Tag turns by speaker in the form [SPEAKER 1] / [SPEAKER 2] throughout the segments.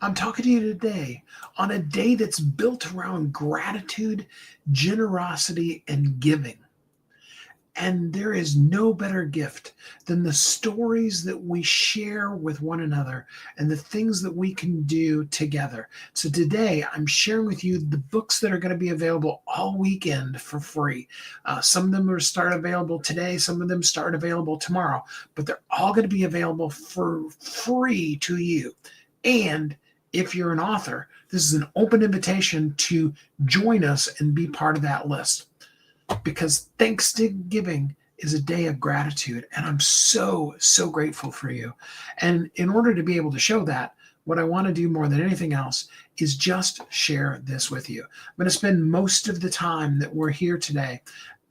[SPEAKER 1] I'm talking to you today on a day that's built around gratitude, generosity, and giving. And there is no better gift than the stories that we share with one another and the things that we can do together. So today I'm sharing with you the books that are going to be available all weekend for free. Some of them are start available today, some of them start available tomorrow, but they're all going to be available for free to you. And if you're an author, this is an open invitation to join us and be part of that list, because Thanksgiving is a day of gratitude. And I'm so grateful for you. And in order to be able to show that, what I want to do more than anything else is just share this with you. I'm going to spend most of the time that we're here today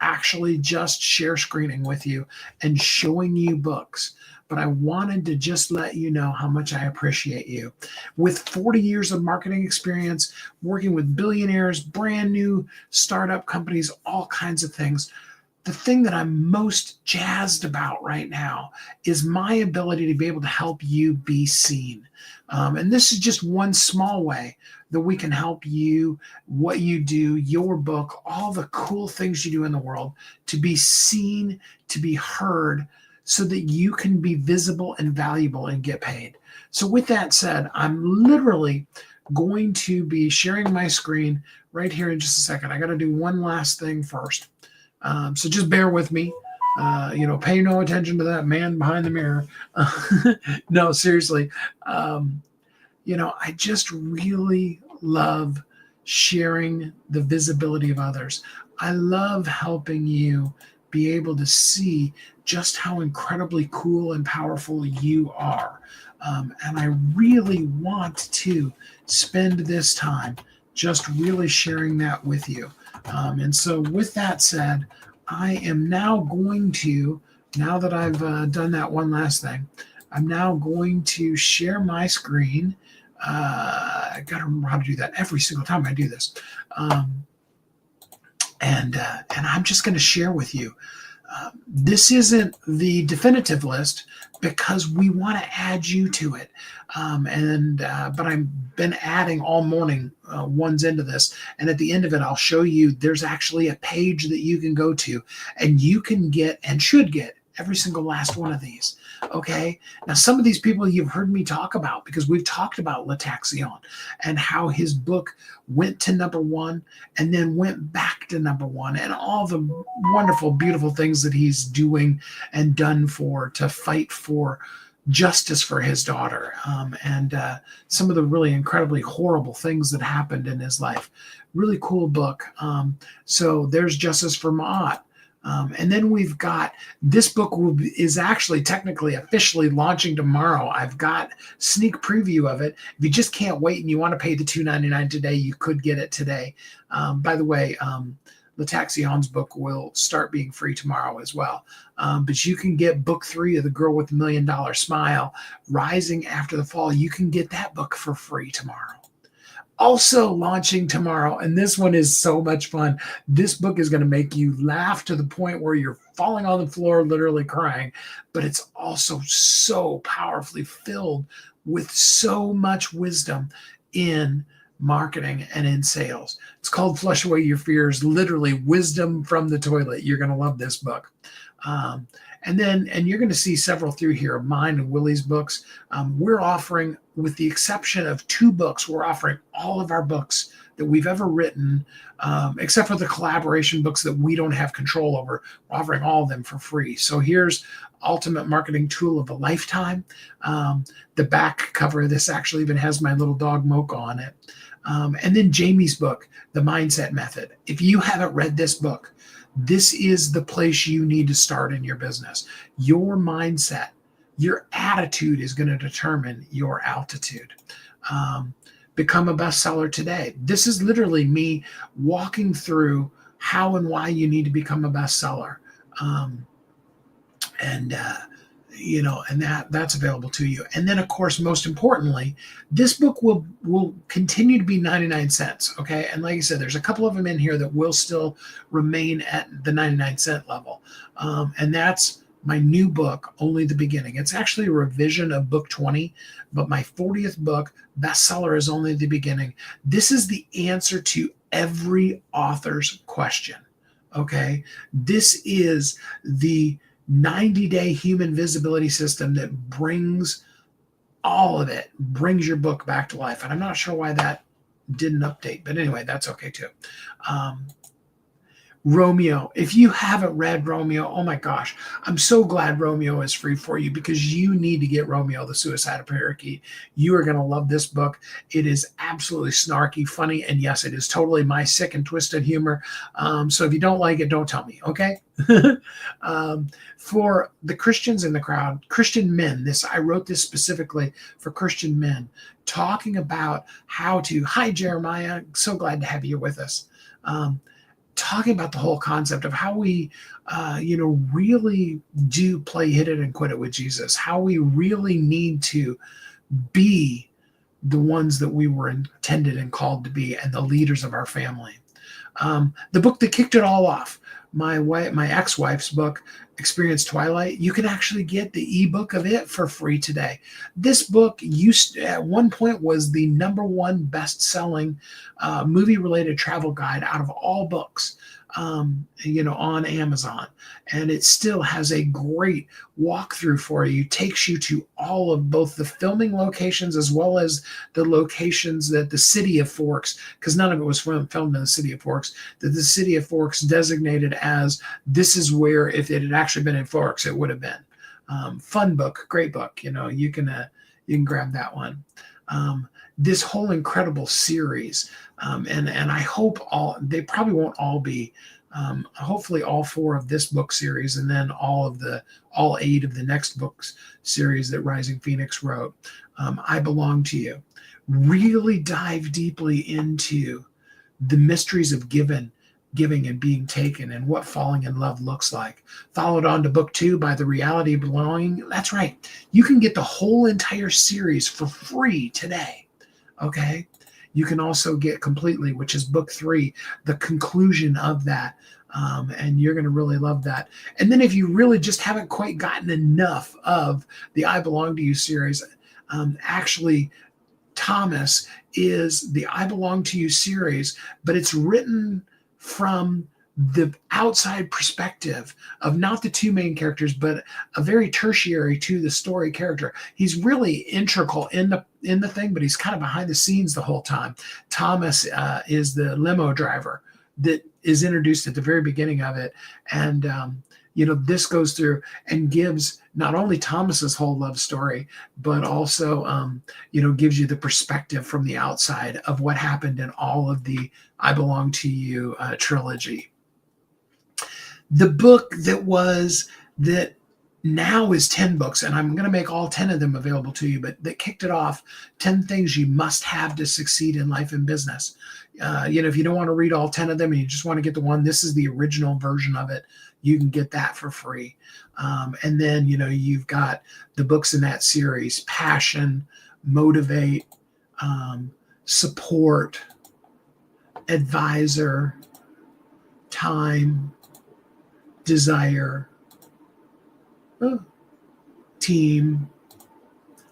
[SPEAKER 1] actually just share screening with you and showing you books. But I wanted to just let you know how much I appreciate you. With 40 years of marketing experience, working with billionaires, brand new startup companies, all kinds of things, the thing that I'm most jazzed about right now is my ability to be able to help you be seen. And this is just one small way that we can help you, what you do, your book, all the cool things you do in the world, to be seen, to be heard, so that you can be visible and valuable and get paid. So with that said, I'm literally going to be sharing my screen right here in just a second. I got to do one last thing first. So just bear with me. Pay no attention to that man behind the mirror. No, seriously. I just really love sharing the visibility of others. I love helping you be able to see just how incredibly cool and powerful you are. And I really want to spend this time just really sharing that with you. And so with that said, I am now going to, now that I've done that one last thing, I'm now going to share my screen. I got to remember how to do that every single time I do this. And I'm just going to share with you. This isn't the definitive list because we want to add you to it. But I've been adding all morning ones into this. And at the end of it, I'll show you there's actually a page that you can go to and you can get and should get every single last one of these. Okay. Now, some of these people you've heard me talk about because we've talked about Lataxion and how his book went to #1 and then went back to #1 and all the wonderful, beautiful things that he's doing and done to fight for justice for his daughter, and some of the really incredibly horrible things that happened in his life. Really cool book. So there's Justice for Ma'at. And then we've got this book is actually technically officially launching tomorrow. I've got sneak preview of it. If you just can't wait and you want to pay the $2.99 today, you could get it today. By the way, Lataxion's book will start being free tomorrow as well. But you can get book 3 of The Girl with the $1 Million Smile, Rising After the Fall. You can get that book for free tomorrow. Also launching tomorrow, and this one is so much fun. This book is going to make you laugh to the point where you're falling on the floor, literally crying, but it's also so powerfully filled with so much wisdom in marketing and in sales. It's called Flush Away Your Fears, literally wisdom from the toilet. You're going to love this book. And you're going to see several through here of mine and Willie's books. We're offering, with the exception of 2 books, we're offering all of our books that we've ever written, except for the collaboration books that we don't have control over. We're offering all of them for free. So here's Ultimate Marketing Tool of a Lifetime. The back cover of this actually even has my little dog Mocha on it. And then Jamie's book, The Mindset Method. If you haven't read this book, this is the place you need to start in your business. Your mindset, your attitude is going to determine your altitude. Become a bestseller today. This is literally me walking through how and why you need to become a bestseller. And that's available to you. And then, of course, most importantly, this book will continue to be 99 cents. Okay. And like I said, there's a couple of them in here that will still remain at the 99 cent level. And that's my new book, Only the Beginning. It's actually a revision of book 20, but my 40th book, bestseller, is Only the Beginning. This is the answer to every author's question. Okay. This is the 90-day human visibility system that brings all of it, brings your book back to life. And I'm not sure why that didn't update, but anyway, that's okay too. Romeo, if you haven't read Romeo, oh my gosh, I'm so glad Romeo is free for you, because you need to get Romeo, the Suicide Parakeet. You are going to love this book. It is absolutely snarky, funny, and yes, it is totally my sick and twisted humor. So if you don't like it, don't tell me, okay? For the Christians in the crowd, Christian men, I wrote this specifically for Christian men, talking about how to, hi Jeremiah, so glad to have you with us. Talking about the whole concept of how we, really do play hit it and quit it with Jesus, how we really need to be the ones that we were intended and called to be, and the leaders of our family. The book that kicked it all off, my ex-wife's book, Experience Twilight, you can actually get the ebook of it for free today. This book at one point was the #1 best-selling movie-related travel guide out of all books, on Amazon. And it still has a great walkthrough for you. Takes you to all of both the filming locations as well as the locations that the city of Forks, because none of it was filmed in the city of Forks, that the city of Forks designated as, this is where, if it had actually been in Forks, it would have been. Fun book, great book. You can grab that one. This whole incredible series, and I hope they probably won't all be, hopefully all 4 of this book series, and then all 8 of the next books series that Rising Phoenix wrote. I Belong to You. Really dive deeply into the mysteries of giving and being taken, and what falling in love looks like. Followed on to book 2 by The Reality of Belonging. That's right. You can get the whole entire series for free today. Okay. You can also get Completely, which is book 3, the conclusion of that. And you're going to really love that. And then if you really just haven't quite gotten enough of the I Belong to You series, actually Thomas is the I Belong to You series, but it's written from the outside perspective of not the 2 main characters, but a very tertiary to the story character. He's really integral in the thing, but he's kind of behind the scenes the whole time. Thomas is the limo driver that is introduced at the very beginning of it. And, this goes through and gives not only Thomas's whole love story, but also, gives you the perspective from the outside of what happened in all of the I Belong to You trilogy. The book that now is 10 books, and I'm going to make all 10 of them available to you, but that kicked it off, 10 things you must have to succeed in life and business. If you don't want to read all 10 of them and you just want to get the one, this is the original version of it. You can get that for free. And then, you've got the books in that series: Passion, Motivate, Support, Advisor, Time, Desire, Team,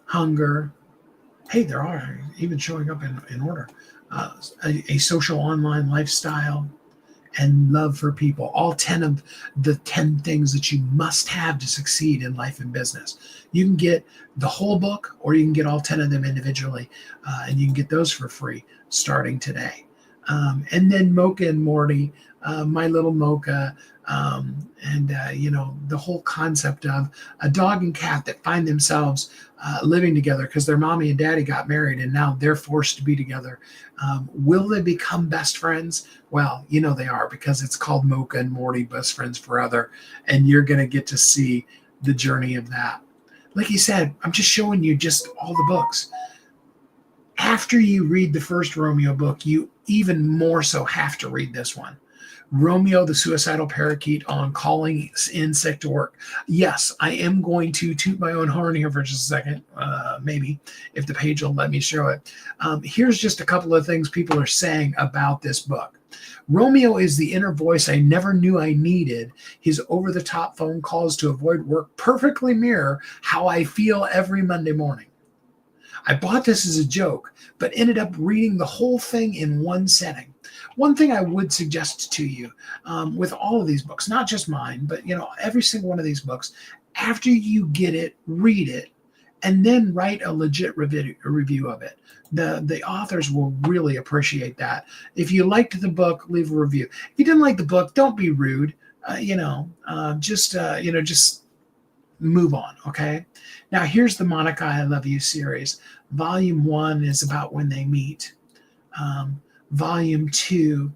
[SPEAKER 1] Hunger. Hey, there are even showing up in order. A Social Online Lifestyle, and Love for People. All 10 of the 10 things that you must have to succeed in life and business. You can get the whole book, or you can get all 10 of them individually, and you can get those for free starting today. And then Mocha and Morty, My Little Mocha, and the whole concept of a dog and cat that find themselves living together because their mommy and daddy got married, and now they're forced to be together. Will they become best friends? Well, they are, because it's called Mocha and Morty, Best Friends Forever, and you're going to get to see the journey of that. Like he said, I'm just showing you just all the books. After you read the first Romeo book, you even more so have to read this one. Romeo, the Suicidal Parakeet on Calling in Sick to Work. Yes, I am going to toot my own horn here for just a second, maybe, if the page will let me show it. Here's just a couple of things people are saying about this book. Romeo is the inner voice I never knew I needed. His over-the-top phone calls to avoid work perfectly mirror how I feel every Monday morning. I bought this as a joke, but ended up reading the whole thing in one setting. One thing I would suggest to you with all of these books, not just mine, but every single one of these books, after you get it, read it, and then write a legit review of it. The authors will really appreciate that. If you liked the book, leave a review. If you didn't like the book, don't be rude. Just move on. Okay. Now here's the Monica, I Love You series. Volume 1 is about when they meet. Volume 2,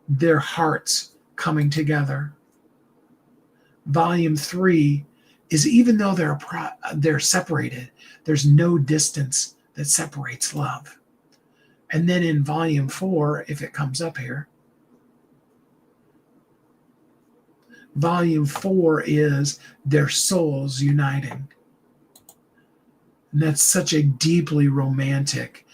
[SPEAKER 1] their hearts coming together. Volume 3 is even though they're separated, there's no distance that separates love. And then in Volume 4, if it comes up here, Volume 4 is their souls uniting. And that's such a deeply romantic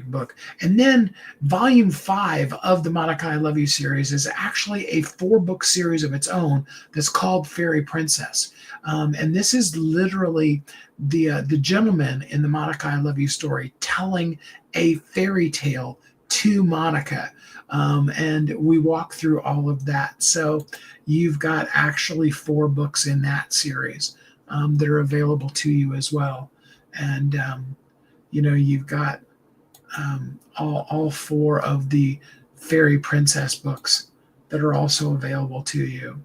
[SPEAKER 1] book. And then Volume 5 of the Monica, I Love You series is actually a 4-book series of its own that's called Fairy Princess. And this is literally the gentleman in the Monica, I Love You story telling a fairy tale to Monica. And we walk through all of that. So you've got actually 4 books in that series that are available to you as well. And you've got all 4 of the Fairy Princess books that are also available to you.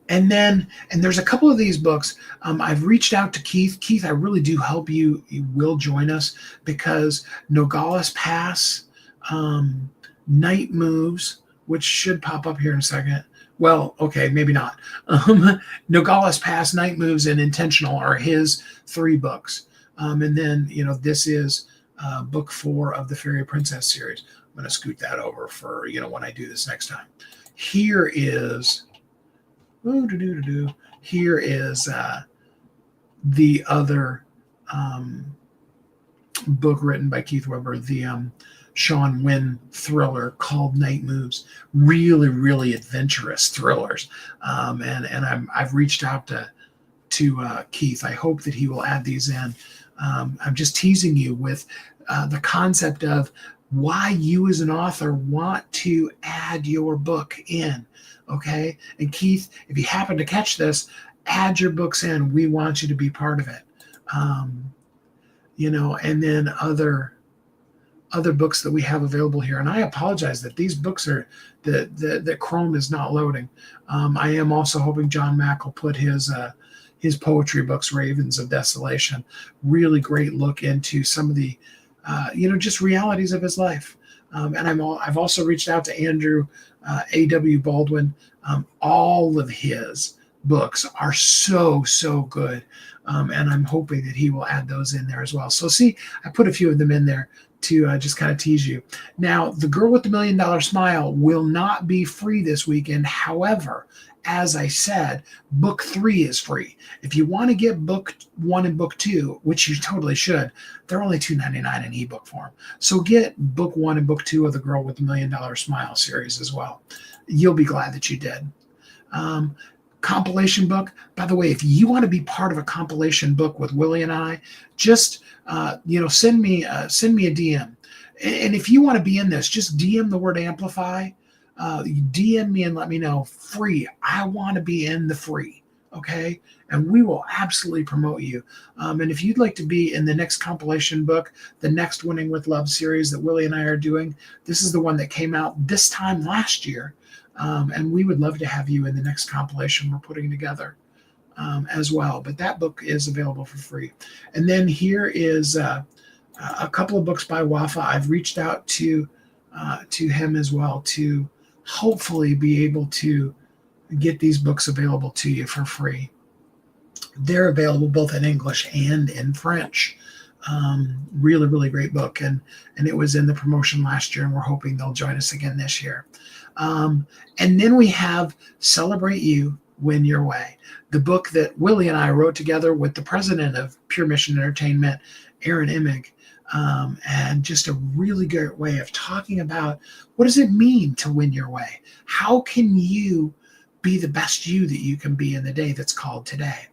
[SPEAKER 1] And there's a couple of these books. I've reached out to Keith. Keith, I really do hope you will join us, because Nogales Pass, Night Moves, which should pop up here in a second. Well, okay, maybe not. Nogales Pass, Night Moves, and Intentional are his 3 books. And then, this is book 4 of the Fairy Princess series. I'm going to scoot that over for, when I do this next time. Here is the other book written by Keith Weber, the Sean Wynn thriller called Night Moves. Really, really adventurous thrillers. And I've reached out to Keith. I hope that he will add these in. I'm just teasing you with the concept of why you as an author want to add your book in. Okay. And Keith, if you happen to catch this, add your books in. We want you to be part of it. And then other books that we have available here. And I apologize that these books are that Chrome is not loading. I am also hoping John Mack will put his poetry books, Ravens of Desolation. Really great look into some of the just realities of his life. And I've also reached out to Andrew A.W. Baldwin. All of his books are so good. And I'm hoping that he will add those in there as well. So see, I put a few of them in there to just kind of tease you. Now, The Girl with the $1 Million Smile will not be free this weekend. However, as I said, book 3 is free. If you want to get book 1 and book 2, which you totally should, they're only $2.99 in ebook form. So get book 1 and book 2 of the Girl with the $1 Million Smile series as well. You'll be glad that you did. Compilation book. By the way, if you want to be part of a compilation book with Willie and I, just send me a DM. And if you want to be in this, just DM the word amplify. DM me and let me know. Free. I want to be in the free. Okay. And we will absolutely promote you. And if you'd like to be in the next compilation book, the next Winning with Love series that Willie and I are doing, this is the one that came out this time last year. And we would love to have you in the next compilation we're putting together as well. But that book is available for free. And then here is a couple of books by Wafa. I've reached out to him as well to hopefully be able to get these books available to you for free. They're available both in English and in French. Really, really great book, and it was in the promotion last year, and we're hoping they'll join us again this year. And then we have Celebrate You, Win Your Way, the book that Willie and I wrote together with the president of Pure Mission Entertainment, Aaron Imig. And just a really great way of talking about what does it mean to win your way? How can you be the best you that you can be in the day that's called today?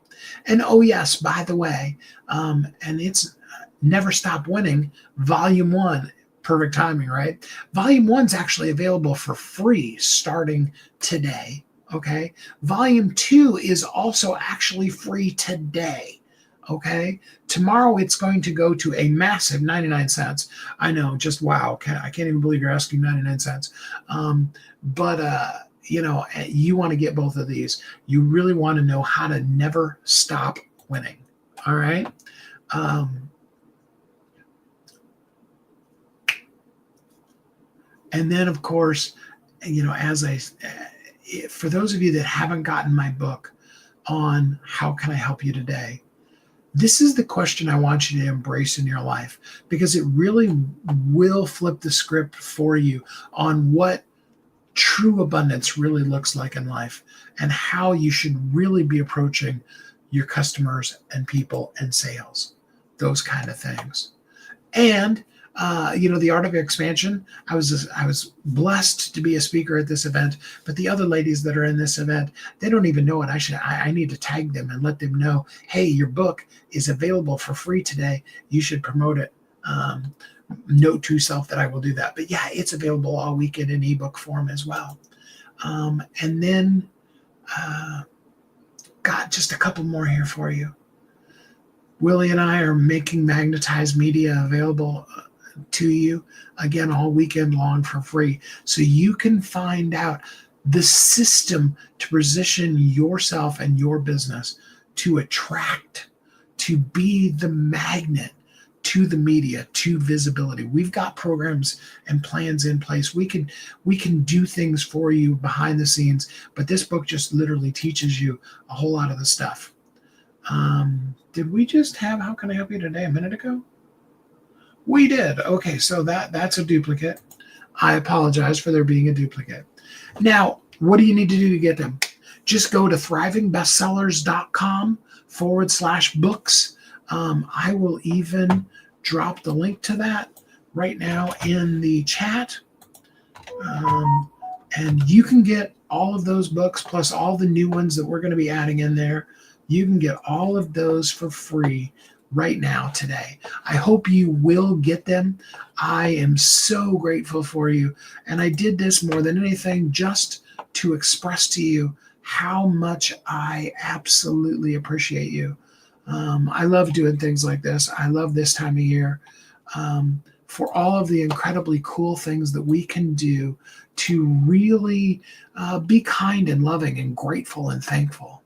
[SPEAKER 1] And oh yes, by the way, and it's Never Stop Winning, Volume 1, perfect timing, right? Volume 1's actually available for free starting today, okay? Volume 2 is also actually free today, okay? Tomorrow it's going to go to a massive 99 cents. I know, just wow, I can't even believe you're asking 99 cents. You want to get both of these. You really want to know how to never stop winning, all right? And then, of course, for those of you that haven't gotten my book on how can I help you today, this is the question I want you to embrace in your life, because it really will flip the script for you on what true abundance really looks like in life and how you should really be approaching your customers and people and sales, those kind of things. And the Art of Expansion. I was blessed to be a speaker at this event, but the other ladies that are in this event, they don't even know it. I need to tag them and let them know, hey, your book is available for free today. You should promote it. Note to self that I will do that. But yeah, it's available all weekend in ebook form as well. And then got just a couple more here for you. Willie and I are making Magnetize Media available to you again all weekend long for free, so you can find out the system to position yourself and your business to attract, to be the magnet to the media, to visibility. We've got programs and plans in place. We can do things for you behind the scenes, but this book just literally teaches you a whole lot of the stuff. Did we just have How Can I Help You Today a minute ago? We did. Okay, so that's a duplicate. I apologize for there being a duplicate. Now, what do you need to do to get them? Just go to thrivingbestsellers.com/books. I will even drop the link to that right now in the chat. And you can get all of those books plus all the new ones that we're going to be adding in there. You can get all of those for free right now today. I hope you will get them. I am so grateful for you. And I did this more than anything just to express to you how much I absolutely appreciate you. I love doing things like this. I love this time of year for all of the incredibly cool things that we can do to really be kind and loving and grateful and thankful.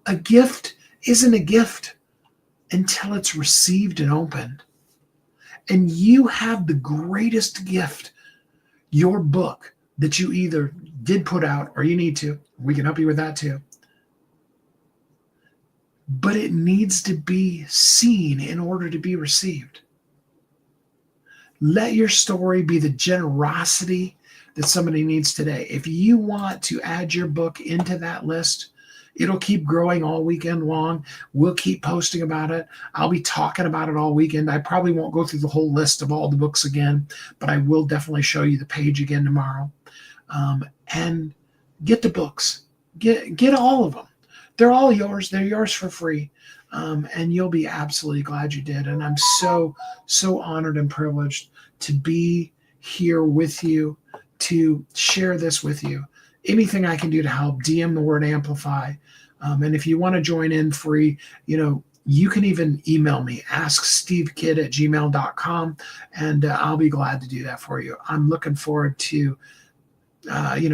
[SPEAKER 1] A gift isn't a gift until it's received and opened. And you have the greatest gift, your book, that you either did put out or you need to. We can help you with that too. But it needs to be seen in order to be received. Let your story be the generosity that somebody needs today. If you want to add your book into that list, it'll keep growing all weekend long. We'll keep posting about it. I'll be talking about it all weekend. I probably won't go through the whole list of all the books again, but I will definitely show you the page again tomorrow. And get the books. Get all of them. They're all yours. They're yours for free. And you'll be absolutely glad you did. And I'm so, so honored and privileged to be here with you, to share this with you. Anything I can do to help, DM the word amplify. And if you want to join in free, you can even email me, askstevekidd@gmail.com, and I'll be glad to do that for you. I'm looking forward to,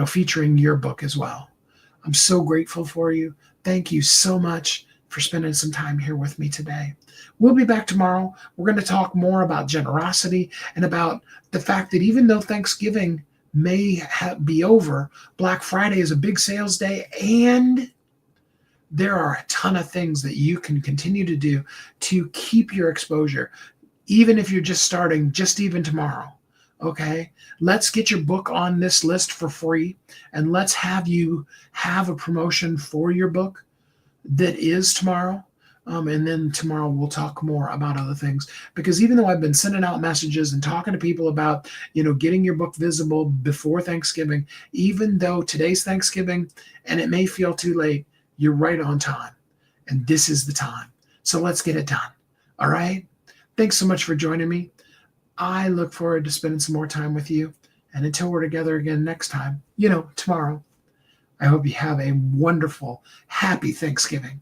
[SPEAKER 1] featuring your book as well. I'm so grateful for you. Thank you so much for spending some time here with me today. We'll be back tomorrow. We're going to talk more about generosity and about the fact that even though Thanksgiving may be over, Black Friday is a big sales day, and there are a ton of things that you can continue to do to keep your exposure, even if you're just starting, just even tomorrow. Okay, let's get your book on this list for free, and let's have you have a promotion for your book that is tomorrow. And then tomorrow we'll talk more about other things, because even though I've been sending out messages and talking to people about, getting your book visible before Thanksgiving, even though today's Thanksgiving and it may feel too late, you're right on time. And this is the time. So let's get it done. All right. Thanks so much for joining me. I look forward to spending some more time with you. And until we're together again next time, tomorrow, I hope you have a wonderful, happy Thanksgiving.